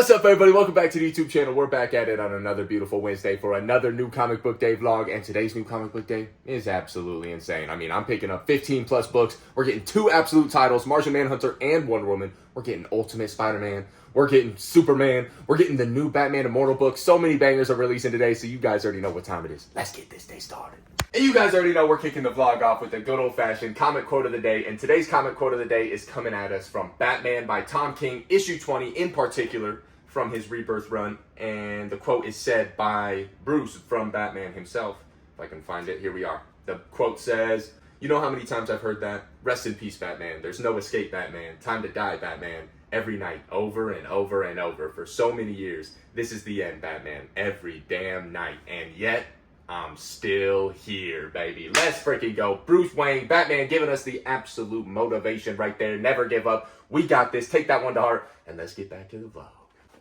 What's up, everybody? Welcome back to the YouTube channel. We're back at it on another beautiful Wednesday for another new comic book day vlog. And today's new comic book day is absolutely insane. I mean, I'm picking up 15 plus books. We're getting two absolute titles, Martian Manhunter and Wonder Woman. We're getting Ultimate Spider-Man. We're getting Superman. We're getting the new Batman Immortal book. So many bangers are releasing today, so you guys already know what time it is. Let's get this day started. And you guys already know we're kicking the vlog off with a good old-fashioned comic quote of the day. And today's comic quote of the day is coming at us from Batman by Tom King, issue 20 in particular, from his Rebirth run. And the quote is said by Bruce from Batman himself. If I can find it, here we are. The quote says, "You know how many times I've heard that? Rest in peace, Batman. There's no escape, Batman. Time to die, Batman. Every night, over and over and over, for so many years. This is the end, Batman. Every damn night. And yet, I'm still here, baby." Let's freaking go. Bruce Wayne, Batman, giving us the absolute motivation right there. Never give up. We got this. Take that one to heart. And let's get back to the vlog.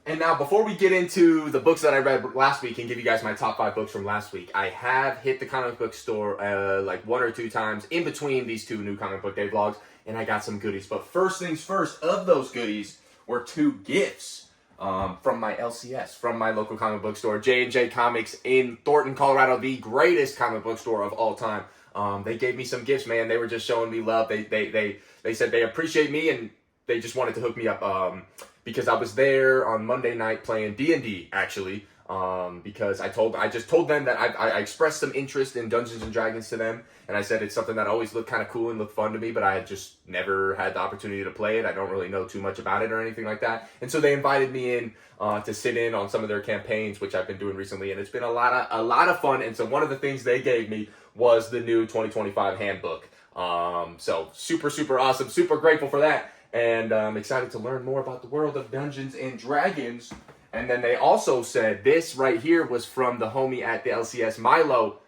And now, before we get into the books that I read last week and give you guys my top 5 books from last week, I have hit the comic book store like 1 or 2 times in between these 2 new comic book day vlogs, and I got some goodies. But first things first, of those goodies were 2 gifts from my LCS, from my local comic book store, J&J Comics in Thornton, Colorado, the greatest comic book store of all time. They gave me some gifts, man. They were just showing me love. They said they appreciate me, and they just wanted to hook me up because I was there on Monday night playing D&D, actually, because I just told them that I expressed some interest in Dungeons & Dragons to them, and I said it's something that always looked kind of cool and looked fun to me, but I had just never had the opportunity to play it. I don't really know too much about it or anything like that, and so they invited me in to sit in on some of their campaigns, which I've been doing recently, and it's been a lot of fun. And so one of the things they gave me was the new 2025 handbook. So super awesome, super grateful for that. And I'm excited to learn more about the world of Dungeons and Dragons. And then they also said this right here was from the homie at the LCS, Milo.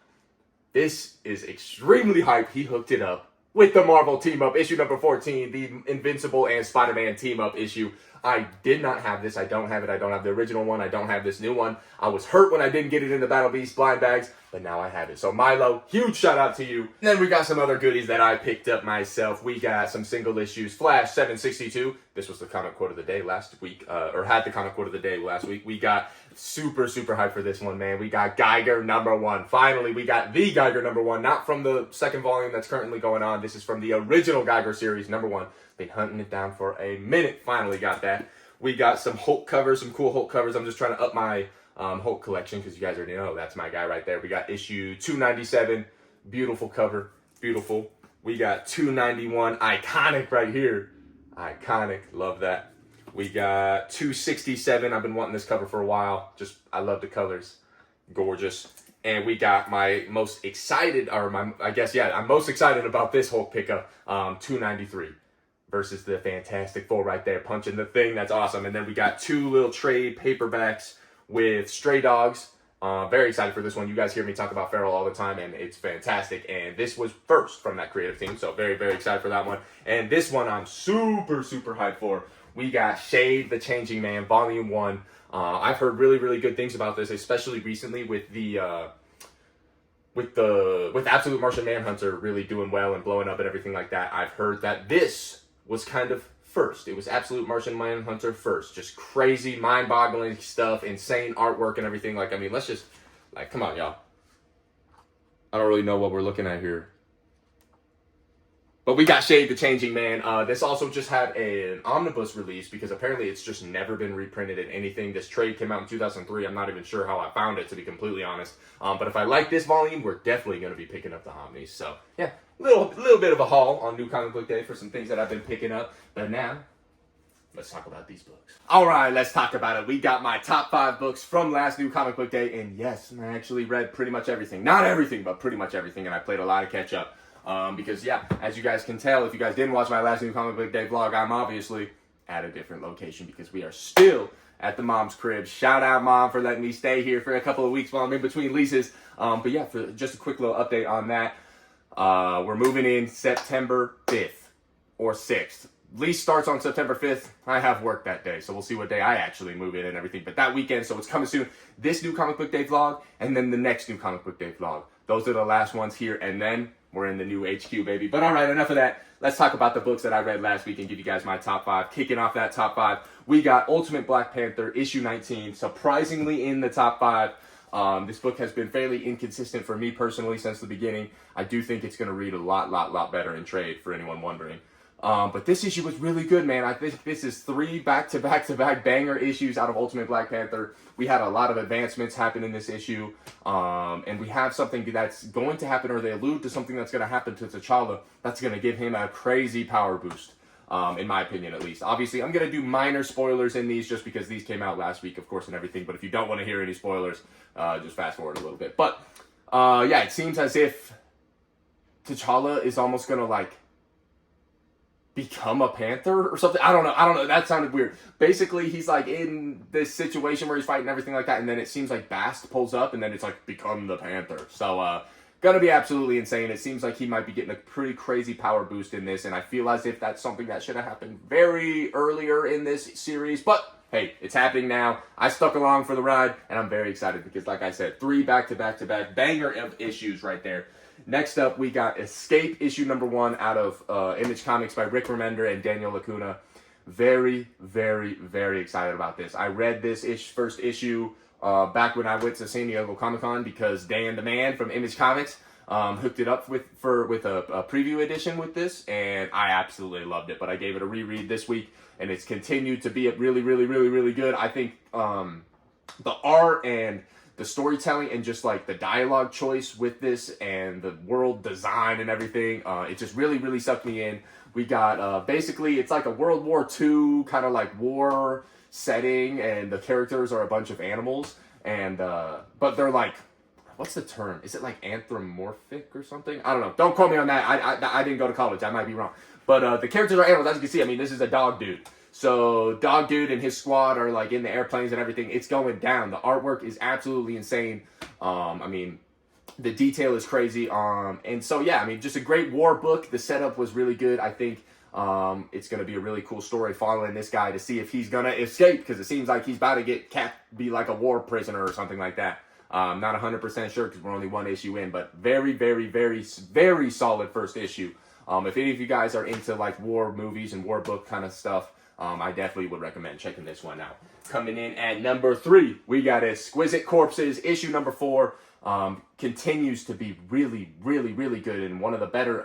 This is extremely hype. He hooked it up with the Marvel team-up, issue number 14, the Invincible and Spider-Man team-up issue. I did not have this. I don't have it. I don't have the original one. I don't have this new one. I was hurt when I didn't get it in the Battle Beast blind bags, but now I have it. So Milo, huge shout out to you. And then we got some other goodies that I picked up myself. We got some single issues. Flash 762. This was the comic quote of the day last week, or had the comic quote of the day last week. We got super hyped for this one, man. We got Geiger #1. Finally, we got the Geiger #1, not from the second volume that's currently going on. This is from the original Geiger series, #1. Been hunting it down for a minute. Finally got that. We got some Hulk covers, some cool Hulk covers. I'm just trying to up my Hulk collection because you guys already know that's my guy right there. We got issue 297. Beautiful cover. Beautiful. We got 291. Iconic right here. Iconic. Love that. We got 267. I've been wanting this cover for a while. Just, I love the colors. Gorgeous. And we got my most excited, or I'm most excited about this Hulk pickup, 293. Versus the Fantastic Four right there, punching the thing. That's awesome. And then we got 2 little trade paperbacks with Stray Dogs. Very excited for this one. You guys hear me talk about Feral all the time, and it's fantastic. And this was first from that creative team, so very excited for that one. And this one I'm super hyped for. We got Shade the Changing Man, Volume 1. I've heard really good things about this, especially recently with the with Absolute Martian Manhunter really doing well and blowing up and everything like that. I've heard that this was kind of first. It was Absolute Martian Manhunter first. Just crazy, mind-boggling stuff, insane artwork and everything. Like, I mean, let's just, like, come on, y'all. I don't really know what we're looking at here. But we got Shade the Changing Man. This also just had an omnibus release because apparently it's just never been reprinted in anything. This trade came out in 2003. I'm not even sure how I found it, to be completely honest. But if I like this volume, we're definitely going to be picking up the omnis. So, yeah, little bit of a haul on New Comic Book Day for some things that I've been picking up. But now, let's talk about these books. All right, let's talk about it. We got my top 5 books from last New Comic Book Day. And yes, I actually read pretty much everything. Not everything, but pretty much everything. And I played a lot of catch up. Because, yeah, as you guys can tell, if you guys didn't watch my last New Comic Book Day vlog, I'm obviously at a different location because we are still at the mom's crib. Shout out, Mom, for letting me stay here for a couple of weeks while I'm in between leases. But, yeah, for just a quick little update on that, we're moving in September 5th or 6th. Lease starts on September 5th. I have work that day, so we'll see what day I actually move in and everything. But that weekend, so it's coming soon. This New Comic Book Day vlog, and then the next New Comic Book Day vlog. Those are the last ones here, and then we're in the new HQ, baby. But all right, enough of that. let's talk about the books that I read last week and give you guys my top 5. Kicking off that top 5, we got Ultimate Black Panther, issue 19, surprisingly in the top 5. This book has been fairly inconsistent for me personally since the beginning. I do think it's going to read a lot better in trade, for anyone wondering. But this issue was really good, man. I think this is 3 back-to-back banger issues out of Ultimate Black Panther. We had a lot of advancements happen in this issue, and we have something that's going to happen, or they allude to something that's going to happen to T'Challa that's going to give him a crazy power boost, in my opinion at least. Obviously, I'm going to do minor spoilers in these just because these came out last week, of course, and everything. But if you don't want to hear any spoilers, just fast forward a little bit. But, yeah, it seems as if T'Challa is almost going to, like, become a Panther or something. I don't know. That sounded weird. Basically, he's like in this situation where he's fighting everything like that, and then it seems like Bast pulls up, and then it's like, become the Panther. So, gonna be absolutely insane. It seems like he might be getting a pretty crazy power boost in this, and I feel as if that's something that should have happened very earlier in this series, but hey, it's happening now. I stuck along for the ride, and I'm very excited because, like I said, 3 back-to-back banger of issues right there. Next up, we got Escape, issue number 1 out of Image Comics by Rick Remender and Daniel Lacuna. Very excited about this. I read this first issue back when I went to San Diego Comic-Con because Dan the Man from Image Comics hooked it up with a preview edition with this, and I absolutely loved it. But I gave it a reread this week, and it's continued to be really good. I think the art and the storytelling and just like the dialogue choice with this and the world design and everything, it just really sucked me in. We got basically it's like a World War II kind of like war setting, and the characters are a bunch of animals, and but they're like, what's the term? Is it like anthropomorphic or something? I don't know. Don't quote me on that. I didn't go to college. I might be wrong. But the characters are animals, as you can see. I mean, this is a dog dude. So Dog Dude and his squad are like in the airplanes and everything. It's going down. The artwork is absolutely insane. I mean, the detail is crazy. And so yeah, I mean, just a great war book. The setup was really good. I think it's going to be a really cool story following this guy to see if he's going to escape, because it seems like he's about to be like a war prisoner or something like that. Not 100% sure because we're only 1 issue in, but very solid first issue. If any of you guys are into like war movies and war book kind of stuff, I definitely would recommend checking this one out. Coming in at number 3, we got Exquisite Corpses, issue number 4. Continues to be really good, and one of the better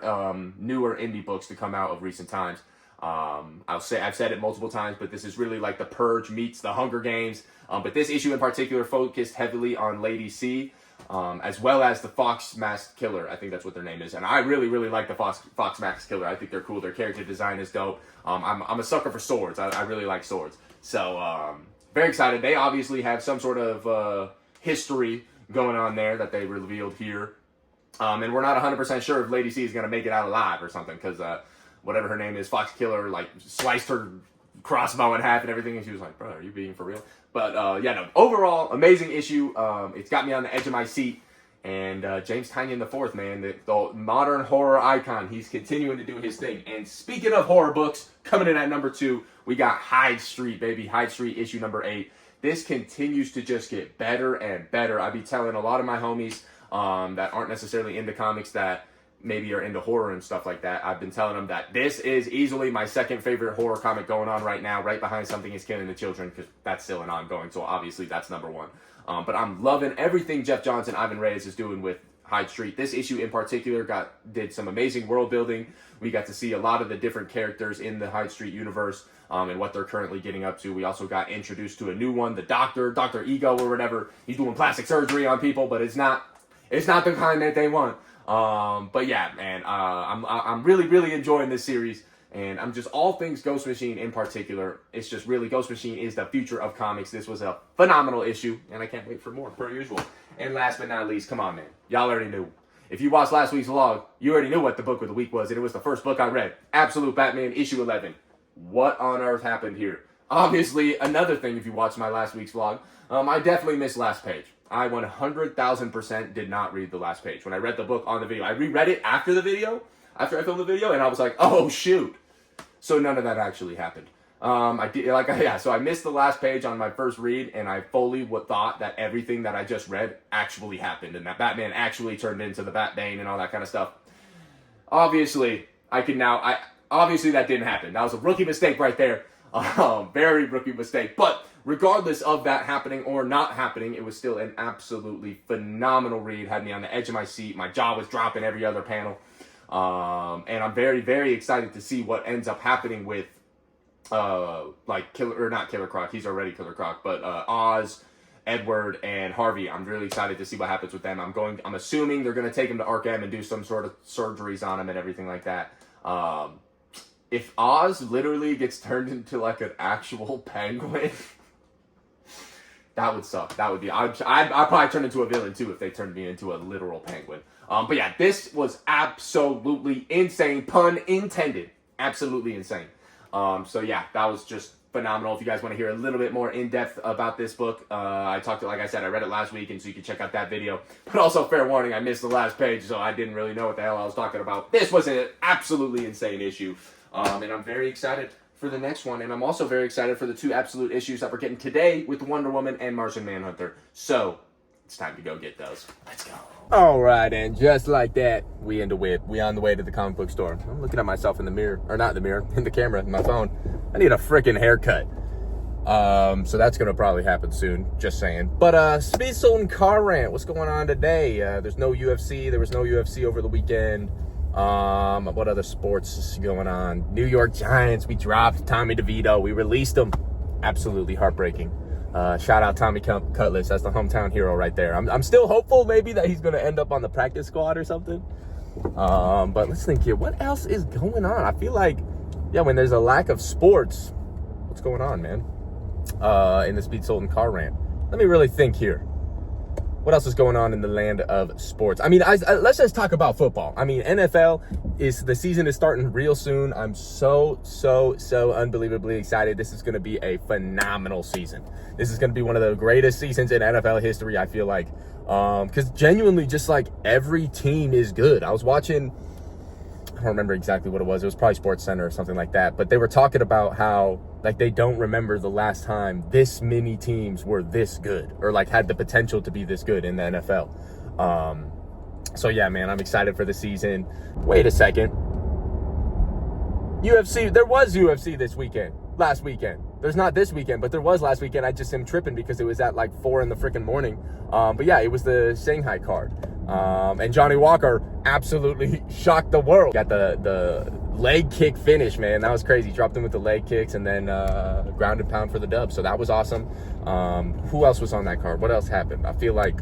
newer indie books to come out of recent times. I've said it multiple times, but this is really like The Purge meets The Hunger Games. But this issue in particular focused heavily on Lady C, as well as the Fox Masked Killer. I think that's what their name is. And I really like the Fox Masked Killer. I think they're cool. Their character design is dope. I'm a sucker for swords. I really like swords. So, very excited. They obviously have some sort of history going on there that they revealed here. And we're not 100% sure if Lady C is going to make it out alive or something, because whatever her name is, Fox Killer, like, sliced her crossbow in half and everything, and she was like, bro, are you being for real? But, yeah, no, overall, amazing issue. It's got me on the edge of my seat. And James Tynion IV, man, the modern horror icon, he's continuing to do his thing. And speaking of horror books, coming in at number 2, we got Hyde Street, baby. Hyde Street, issue number 8. This continues to just get better and better. I be telling a lot of my homies that aren't necessarily into comics, that maybe are into horror and stuff like that. I've been telling them that this is easily my second favorite horror comic going on right now, right behind Something is Killing the Children, because that's still an ongoing, so obviously that's number 1. But I'm loving everything Jeff Johns and Ivan Reyes is doing with Hyde Street. This issue in particular did some amazing world building. We got to see a lot of the different characters in the Hyde Street universe and what they're currently getting up to. We also got introduced to a new one, the Dr. Ego or whatever. He's doing plastic surgery on people, but it's not the kind that they want. But yeah, man, I'm really enjoying this series. And I'm just, all things Ghost Machine in particular, it's just really, Ghost Machine is the future of comics. This was a phenomenal issue, and I can't wait for more, per usual. And last but not least, come on, man. Y'all already knew. If you watched last week's vlog, you already knew what the book of the week was, and it was the first book I read. Absolute Batman, issue 11. What on earth happened here? Obviously, another thing, if you watched my last week's vlog, I definitely missed last page. I 100,000% did not read the last page. When I read the book on the video, I reread it after the video, after I filmed the video, and I was like, oh, shoot. So none of that actually happened. So I missed the last page on my first read, and I fully thought that everything that I just read actually happened, and that Batman actually turned into the Bat-Bane and all that kind of stuff. Obviously, Obviously that didn't happen. That was a rookie mistake right there. Very rookie mistake. But regardless of that happening or not happening, it was still an absolutely phenomenal read. Had me on the edge of my seat. My jaw was dropping every other panel. And I'm very, very excited to see what ends up happening with not Killer Croc. He's already Killer Croc, but Oz, Edward, and Harvey. I'm really excited to see what happens with them. I'm assuming they're going to take him to Arkham and do some sort of surgeries on him and everything like that. If Oz literally gets turned into like an actual penguin, that would suck. That would be. I'd probably turn into a villain too if they turned me into a literal penguin. But yeah, this was absolutely insane. Pun intended. Absolutely insane. So yeah, that was just phenomenal. If you guys want to hear a little bit more in depth about this book, like I said, I read it last week, and so you can check out that video. But also, fair warning, I missed the last page, so I didn't really know what the hell I was talking about. This was an absolutely insane issue. And I'm very excited for the next one. And I'm also very excited for the 2 absolute issues that we're getting today with Wonder Woman and Martian Manhunter. So it's time to go get those. Let's go. All right, and just like that, we on the way to the comic book store. I'm looking at myself in the mirror, or not in the mirror, in the camera, in my phone. I need a freaking haircut. So that's gonna probably happen soon. Just saying. But Speed Sold and Car Rant. What's going on today? There's no UFC. There was no UFC over the weekend. What other sports is going on? New York Giants. We dropped Tommy DeVito. We released him. Absolutely heartbreaking. Shout out Tommy Cutlass. That's the hometown hero right there. I'm still hopeful maybe that he's going to end up on the practice squad or something. But let's think here. What else is going on? I feel like, yeah, when there's a lack of sports, what's going on, man? In the Speed Sold and Car Rant. Let me really think here. What else is going on in the land of sports? I mean, let's just talk about football. I mean, the season is starting real soon. I'm so unbelievably excited. This is going to be a phenomenal season. This is going to be one of the greatest seasons in NFL history, I feel like. Because genuinely, just like every team is good. I was watching, I don't remember exactly what it was. It was probably Sports Center or something like that. But they were talking about how, like, they don't remember the last time this many teams were this good or, like, had the potential to be this good in the NFL. So, yeah, man, I'm excited for the season. Wait a second. UFC, there was UFC last weekend. There's not this weekend, but there was last weekend. I just am tripping because it was at, like, 4 in the freaking morning. But, yeah, it was the Shanghai card. And Johnny Walker absolutely shocked the world. Got the leg kick finish, man. That was crazy. Dropped him with the leg kicks and then ground and pound for the dub. So that was awesome. Who else was on that card? What else happened? I feel like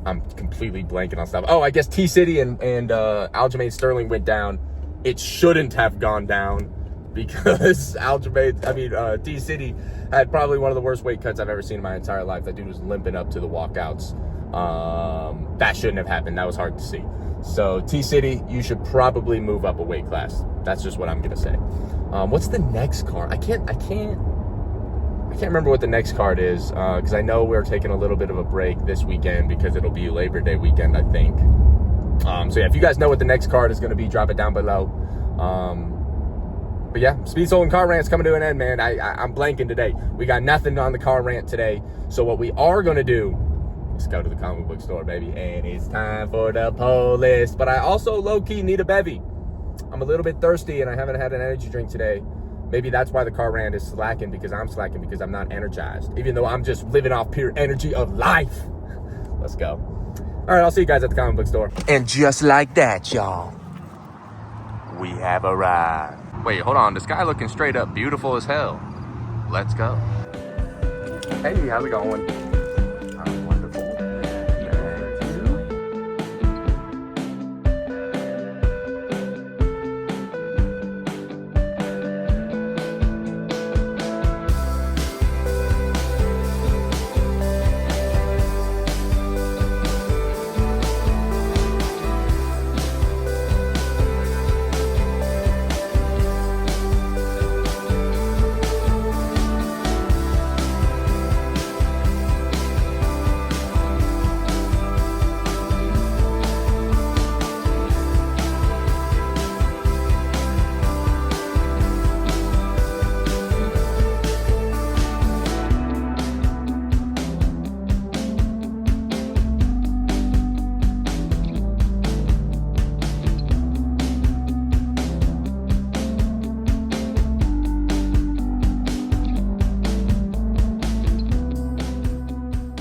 I'm completely blanking on stuff. Oh, I guess T-City and Aljamain Sterling went down. It shouldn't have gone down because T-City had probably one of the worst weight cuts I've ever seen in my entire life. That dude was limping up to the walkouts. That shouldn't have happened. That was hard to see. So T-City, you should probably move up a weight class. That's just what I'm gonna say. What's the next card? I can't remember what the next card is because I know we're taking a little bit of a break this weekend because it'll be Labor Day weekend, I think. So yeah, if you guys know what the next card is gonna be, drop it down below. But yeah, Speed Sold and Car Rant's coming to an end, man. I'm blanking today. We got nothing on the car rant today. So what we are gonna do, let's go to the comic book store, baby. And it's time for the poll list. But I also low-key need a bevy. I'm a little bit thirsty and I haven't had an energy drink today. Maybe that's why the car rant is slacking, because I'm slacking because I'm not energized. Even though I'm just living off pure energy of life. Let's go. All right, I'll see you guys at the comic book store. And just like that, y'all, we have arrived. Wait, hold on. This guy looking straight up beautiful as hell. Let's go. Hey, how's it going? Wonderful.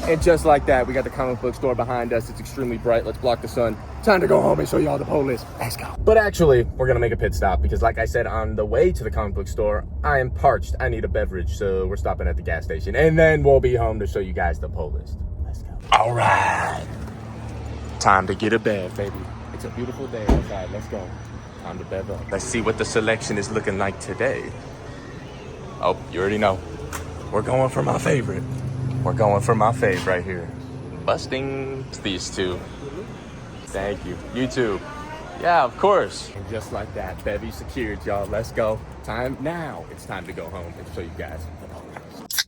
And just like that, we got the comic book store behind us. It's extremely bright. Let's block the sun. Time to go home and show y'all the pull list. Let's go. But actually, we're going to make a pit stop because like I said, on the way to the comic book store, I am parched. I need a beverage. So we're stopping at the gas station. And then we'll be home to show you guys the pull list. Let's go. All right. Time to get a bev, baby. It's a beautiful day outside. Let's go. Time to bev up. Let's see what the selection is looking like today. Oh, you already know. We're going for my favorite. We're going for my fave right here. Busting these two. Thank you. You too. Yeah, of course. And just like that, bevy secured, y'all. Let's go. Now it's time to go home and show you guys the poll list.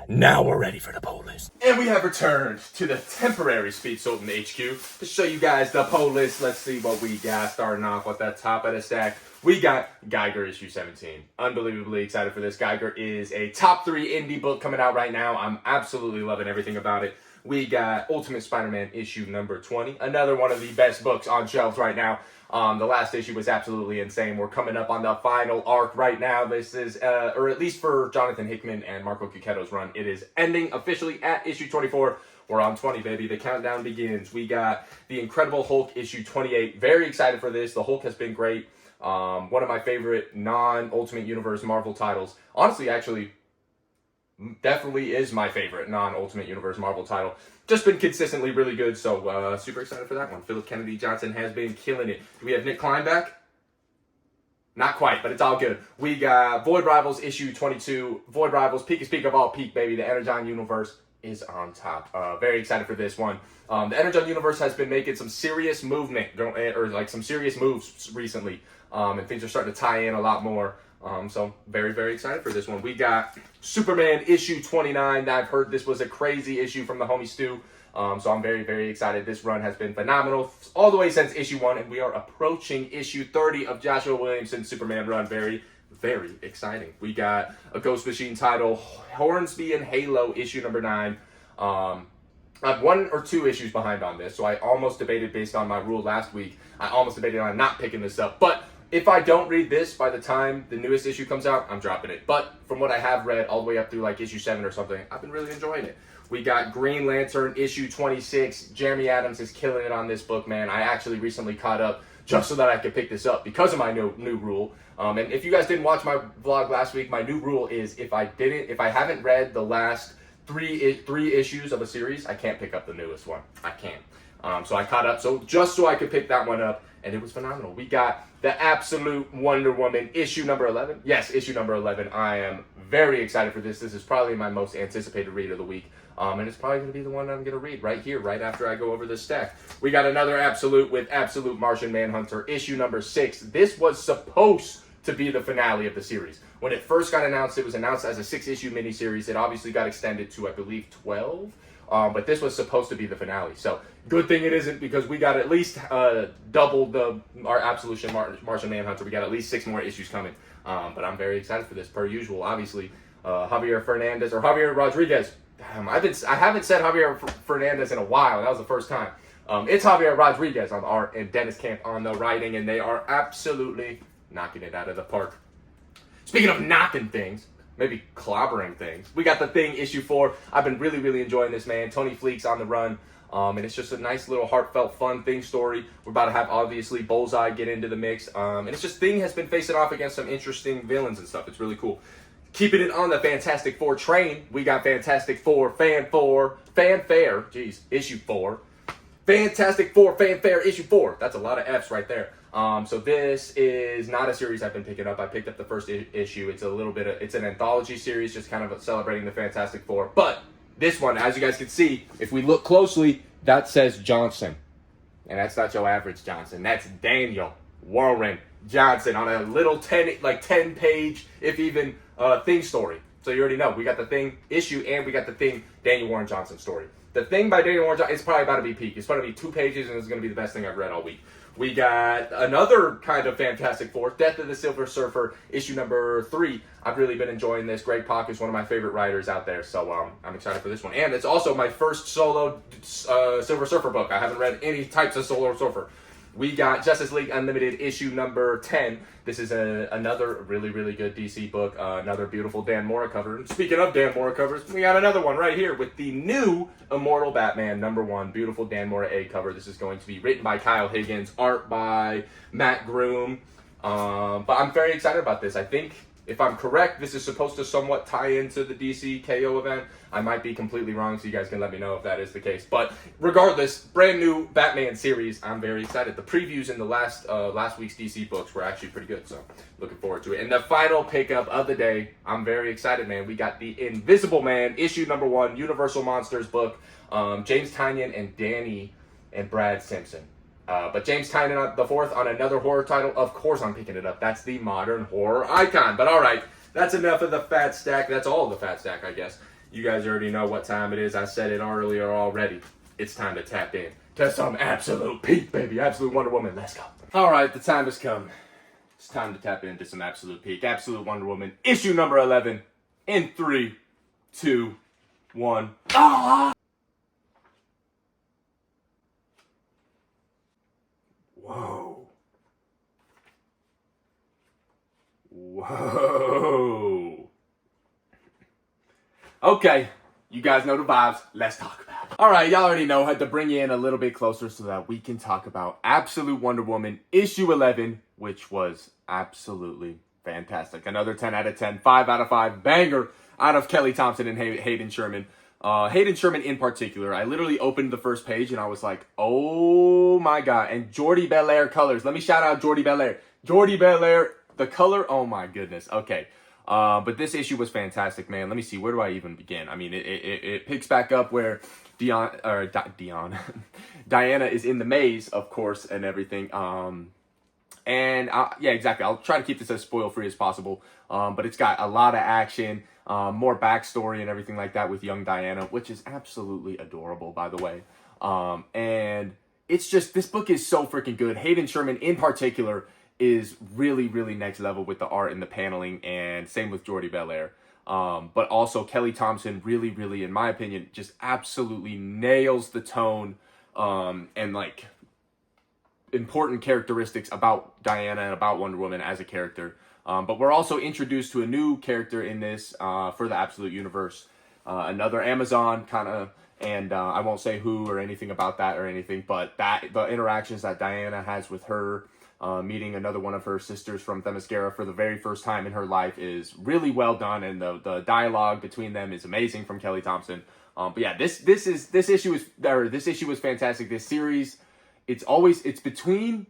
Now we're ready for the poll list. And we have returned to the temporary Speed Sultan HQ to show you guys the poll list. Let's see what we got. Starting off with that top of the stack. We got Geiger issue 17. Unbelievably excited for this. Geiger is a top 3 indie book coming out right now. I'm absolutely loving everything about it. We got Ultimate Spider-Man issue number 20. Another one of the best books on shelves right now. The last issue was absolutely insane. We're coming up on the final arc right now. This is, or at least for Jonathan Hickman and Marco Cucchetto's run, it is ending officially at issue 24. We're on 20, baby. The countdown begins. We got the Incredible Hulk issue 28. Very excited for this. The Hulk has been great. One of my favorite non-Ultimate Universe Marvel titles. Honestly, actually, definitely is my favorite non-Ultimate Universe Marvel title. Just been consistently really good, so super excited for that one. Philip Kennedy Johnson has been killing it. Do we have Nick Klein back? Not quite, but it's all good. We got Void Rivals issue 22. Void Rivals, peakest peak of all peak, baby. The Energon Universe is on top. Very excited for this one. The Energon Universe has been making some serious movement, or like some serious moves recently. And things are starting to tie in a lot more. So very, very excited for this one. We got Superman issue 29. I've heard this was a crazy issue from the homie Stu. So I'm very, very excited. This run has been phenomenal all the way since issue 1. And we are approaching issue 30 of Joshua Williamson's Superman run. Very, very exciting. We got a Ghost Machine title, Hornsby and Halo issue number 9. I'm 1 or 2 issues behind on this. So I almost debated based on my rule last week. I almost debated on not picking this up. But if I don't read this by the time the newest issue comes out, I'm dropping it. But from what I have read all the way up through like issue 7 or something, I've been really enjoying it. We got Green Lantern issue 26. Jeremy Adams is killing it on this book, man. I actually recently caught up just so that I could pick this up because of my new rule. And if you guys didn't watch my vlog last week, my new rule is if I haven't read the last three issues of a series, I can't pick up the newest one. I can't. So I caught up just so I could pick that one up. And it was phenomenal. We got the Absolute Wonder Woman issue number 11. Yes, issue number 11. I am very excited for this. This is probably my most anticipated read of the week. And it's probably going to be the one I'm going to read right here, right after I go over this stack. We got another Absolute with Absolute Martian Manhunter issue number 6. This was supposed to be the finale of the series. When it first got announced, it was announced as a 6-issue miniseries. It obviously got extended to, I believe, 12. But this was supposed to be the finale. So good thing it isn't because we got at least double our Absolution Martian Manhunter. We got at least 6 more issues coming. But I'm very excited for this, per usual. Obviously, Javier Fernandez or Javier Rodriguez. Damn, I haven't said Javier Fernandez in a while. That was the first time. It's Javier Rodriguez on the art and Dennis Camp on the writing, and they are absolutely knocking it out of the park. Speaking of knocking things, maybe clobbering things, we got The Thing issue 4. I've been really, really enjoying this, man. Tony Fleek's on the run. And it's just a nice little heartfelt, fun Thing story. We're about to have, obviously, Bullseye get into the mix. And it's just Thing has been facing off against some interesting villains and stuff. It's really cool. Keeping it on the Fantastic Four train, we got Fantastic Four Fanfare, issue 4. Fantastic Four Fanfare issue 4. That's a lot of F's right there. So this is not a series I've been picking up. I picked up the first issue. It's it's an anthology series, just kind of celebrating the Fantastic Four. But this one, as you guys can see, if we look closely, that says Johnson. And that's not your average Johnson. That's Daniel Warren Johnson on a little 10-page, if even, Thing story. So you already know. We got the Thing issue and we got the Thing Daniel Warren Johnson story. The Thing by Daniel Warren Johnson is probably about to be peak. It's going to be 2 pages and it's going to be the best thing I've read all week. We got another kind of Fantastic Four, Death of the Silver Surfer, issue number 3. I've really been enjoying this. Greg Pak is one of my favorite writers out there, so I'm excited for this one. And it's also my first solo Silver Surfer book. I haven't read any types of Silver Surfer. we got Justice League Unlimited issue number 10. This is another really, really good DC book. Another beautiful Dan Mora cover. And speaking of Dan Mora covers, we got another one right here with the new Immortal Batman number 1. Beautiful Dan Mora A cover. This is going to be written by Kyle Higgins, art by Matt Groom. But I'm very excited about this. I think, if I'm correct, this is supposed to somewhat tie into the DC KO event. I might be completely wrong, so you guys can let me know if that is the case. But regardless, brand new Batman series. I'm very excited. The previews in the last week's DC books were actually pretty good, so looking forward to it. And the final pickup of the day, I'm very excited, man. We got the Invisible Man, issue number 1, Universal Monsters book. James Tynion and Danny and Brad Simpson. But James Tynion the fourth on another horror title. Of course I'm picking it up. That's the modern horror icon. But all right, that's enough of the fat stack. That's all of the fat stack, I guess. You guys already know what time it is. I said it earlier already. It's time to tap in to some absolute peak, baby. Absolute Wonder Woman. Let's go. All right, the time has come. It's time to tap into some absolute peak. Absolute Wonder Woman, issue number 11. In 3, 2, 1. Ah! Whoa. Whoa. Okay, you guys know the vibes. Let's talk about it. All right, y'all already know. I had to bring you in a little bit closer so that we can talk about Absolute Wonder Woman issue 11, which was absolutely fantastic. Another 10 out of 10, 5 out of 5 banger out of Kelly Thompson and Hayden Sherman. Hayden Sherman in particular, I literally opened the first page and I was like, oh my God. And Jordi Belair colors. Let me shout out Jordi Belair. Jordi Belair, the color, oh my goodness. Okay. But this issue was fantastic, man. Let me see. Where do I even begin? I mean, it picks back up where Diana is in the maze, of course, and everything. Yeah, exactly. I'll try to keep this as spoil-free as possible. But it's got a lot of action, more backstory and everything like that with young Diana, which is absolutely adorable, by the way. And it's just, this book is so freaking good. Hayden Sherman in particular is really, really next level with the art and the paneling, and same with Jordi Belair. But also Kelly Thompson really, really, in my opinion, just absolutely nails the tone and like important characteristics about Diana and about Wonder Woman as a character. But we're also introduced to a new character in this for the Absolute Universe. Another Amazon kind of, and I won't say who or anything about that or anything, but the interactions that Diana has with her, meeting another one of her sisters from Themyscira for the very first time in her life is really well done, and the dialogue between them is amazing from Kelly Thompson. But yeah, this issue was fantastic. This series, it's between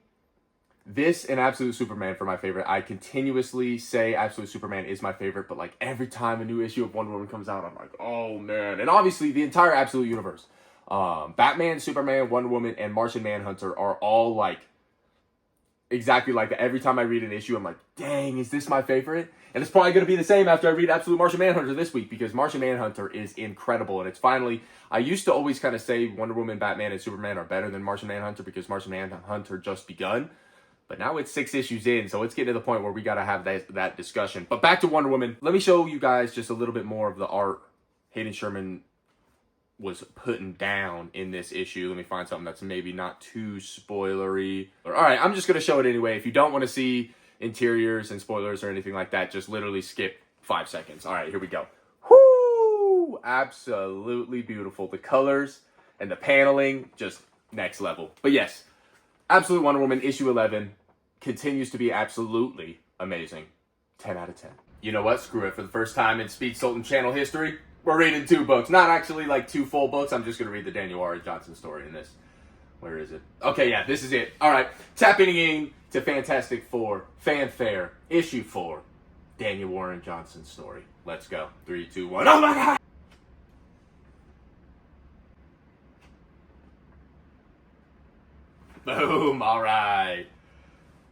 this and Absolute Superman for my favorite. I continuously say Absolute Superman is my favorite, but like every time a new issue of Wonder Woman comes out, I'm like, oh man. And obviously the entire Absolute Universe, Batman, Superman, Wonder Woman, and Martian Manhunter are all like exactly like that. Every time I read an issue, I'm like, dang, is this my favorite? And it's probably going to be the same after I read Absolute Martian Manhunter this week, because Martian Manhunter is incredible. And it's finally, I used to always kind of say Wonder Woman, Batman, and Superman are better than Martian Manhunter because Martian Manhunter just begun. But now it's 6 issues in, so it's getting to the point where we got to have that discussion. But back to Wonder Woman. Let me show you guys just a little bit more of the art Hayden Sherman was putting down in this issue. Let me find something that's maybe not too spoilery. All right, I'm just going to show it anyway. If you don't want to see interiors and spoilers or anything like that, just literally skip 5 seconds. All right, here we go. Whoo! Absolutely beautiful. The colors and the paneling, just next level. But yes, Absolute Wonder Woman issue 11 continues to be absolutely amazing. 10 out of 10. You know what? Screw it. For the first time in Speed Sultan channel history, we're reading 2 books. Not actually like 2 full books. I'm just going to read the Daniel R. Johnson story in this. Where is it? Okay, yeah, this is it. All right. Tapping in to Fantastic Four, Fanfare, issue 4, Daniel Warren Johnson story. Let's go. 3, 2, 1. Oh my God! Boom. All right.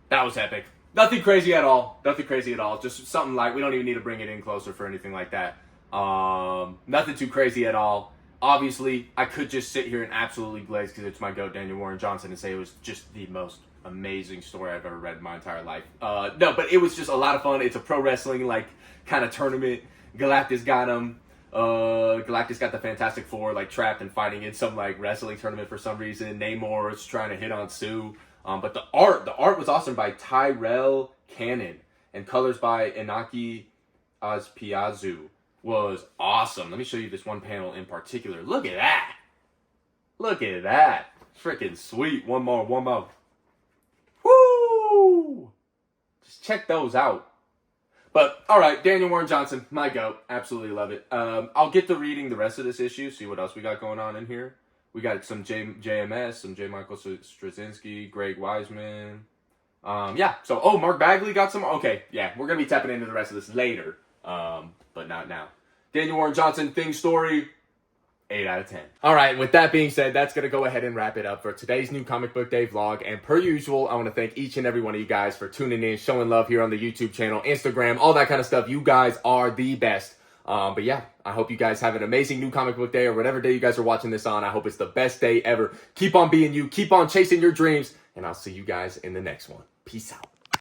That was epic. Nothing crazy at all. Nothing crazy at all. Just something like, we don't even need to bring it in closer for anything like that. Nothing too crazy at all. Obviously, I could just sit here and absolutely glaze because it's my GOAT, Daniel Warren Johnson, and say it was just the most amazing story I've ever read in my entire life. No, but it was just a lot of fun. It's a pro wrestling like kind of tournament. Galactus got him. Galactus got the Fantastic Four like trapped and fighting in some like wrestling tournament for some reason. Namor is trying to hit on Sue. But the art was awesome by Tyrell Cannon, and colors by Inaki Azpiazu was awesome. Let me show you this one panel in particular. Look at that. Look at that. Freaking sweet. One more. Woo! Just check those out. But, all right, Daniel Warren Johnson, my goat. Absolutely love it. I'll get to reading the rest of this issue, see what else we got going on in here. We got some JMS, some J. Michael Straczynski, Greg Wiseman. Yeah, so, Mark Bagley got some. Okay, yeah, we're going to be tapping into the rest of this later, but not now. Daniel Warren Johnson, Thing Story, 8 out of 10. All right, with that being said, that's going to go ahead and wrap it up for today's new Comic Book Day vlog. And per usual, I want to thank each and every one of you guys for tuning in, showing love here on the YouTube channel, Instagram, all that kind of stuff. You guys are the best. But yeah, I hope you guys have an amazing new Comic Book Day, or whatever day you guys are watching this on. I hope it's the best day ever. Keep on being you. Keep on chasing your dreams. And I'll see you guys in the next one. Peace out.